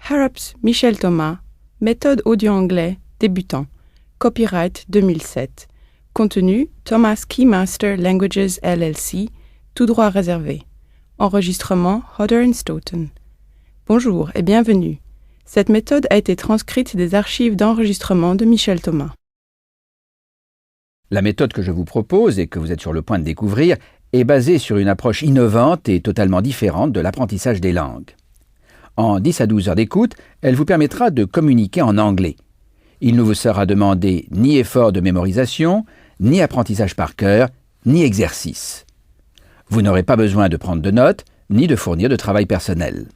Harrops, Michel Thomas, méthode audio-anglais, débutant, copyright 2007, contenu Thomas Keymaster Languages LLC, tout droit réservé, enregistrement Hodder & Stoughton. Bonjour et bienvenue. Cette méthode a été transcrite des archives d'enregistrement de Michel Thomas. La méthode que je vous propose et que vous êtes sur le point de découvrir est basée sur une approche innovante et totalement différente de l'apprentissage des langues. En 10 à 12 heures d'écoute, elle vous permettra de communiquer en anglais. Il ne vous sera demandé ni effort de mémorisation, ni apprentissage par cœur, ni exercice. Vous n'aurez pas besoin de prendre de notes, ni de fournir de travail personnel.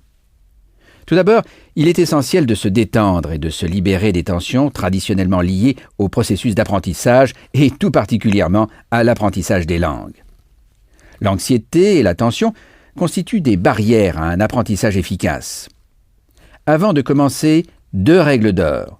Tout d'abord, il est essentiel de se détendre et de se libérer des tensions traditionnellement liées au processus d'apprentissage et tout particulièrement à l'apprentissage des langues. L'anxiété et la tension constituent des barrières à un apprentissage efficace. Avant de commencer, 2 règles d'or.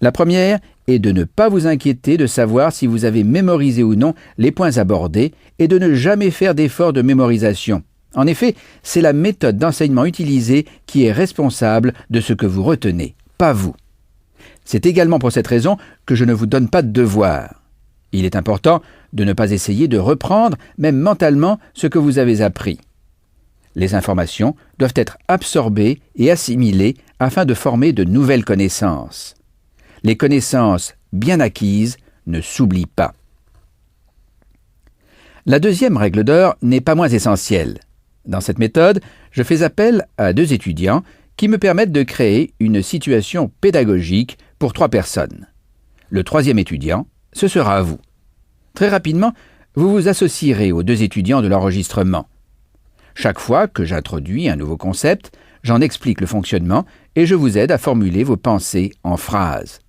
La première est de ne pas vous inquiéter de savoir si vous avez mémorisé ou non les points abordés et de ne jamais faire d'effort de mémorisation. En effet, c'est la méthode d'enseignement utilisée qui est responsable de ce que vous retenez, pas vous. C'est également pour cette raison que je ne vous donne pas de devoir. Il est important de ne pas essayer de reprendre, même mentalement, ce que vous avez appris. Les informations doivent être absorbées et assimilées afin de former de nouvelles connaissances. Les connaissances bien acquises ne s'oublient pas. La deuxième règle d'or n'est pas moins essentielle. Dans cette méthode, je fais appel à 2 étudiants qui me permettent de créer une situation pédagogique pour 3 personnes. Le 3e étudiant, ce sera à vous. Très rapidement, vous vous associerez aux 2 étudiants de l'enregistrement. Chaque fois que j'introduis un nouveau concept, j'en explique le fonctionnement et je vous aide à formuler vos pensées en phrases.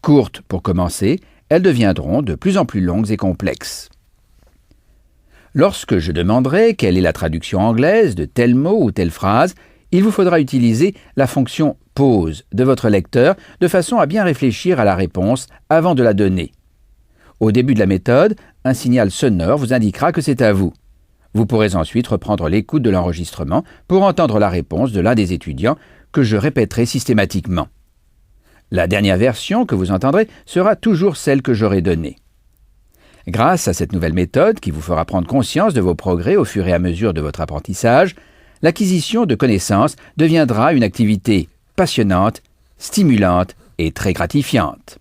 Courtes pour commencer, elles deviendront de plus en plus longues et complexes. Lorsque je demanderai quelle est la traduction anglaise de tel mot ou telle phrase, il vous faudra utiliser la fonction « pause » de votre lecteur de façon à bien réfléchir à la réponse avant de la donner. Au début de la méthode, un signal sonore vous indiquera que c'est à vous. Vous pourrez ensuite reprendre l'écoute de l'enregistrement pour entendre la réponse de l'un des étudiants que je répéterai systématiquement. La dernière version que vous entendrez sera toujours celle que j'aurai donnée. Grâce à cette nouvelle méthode qui vous fera prendre conscience de vos progrès au fur et à mesure de votre apprentissage, l'acquisition de connaissances deviendra une activité passionnante, stimulante et très gratifiante.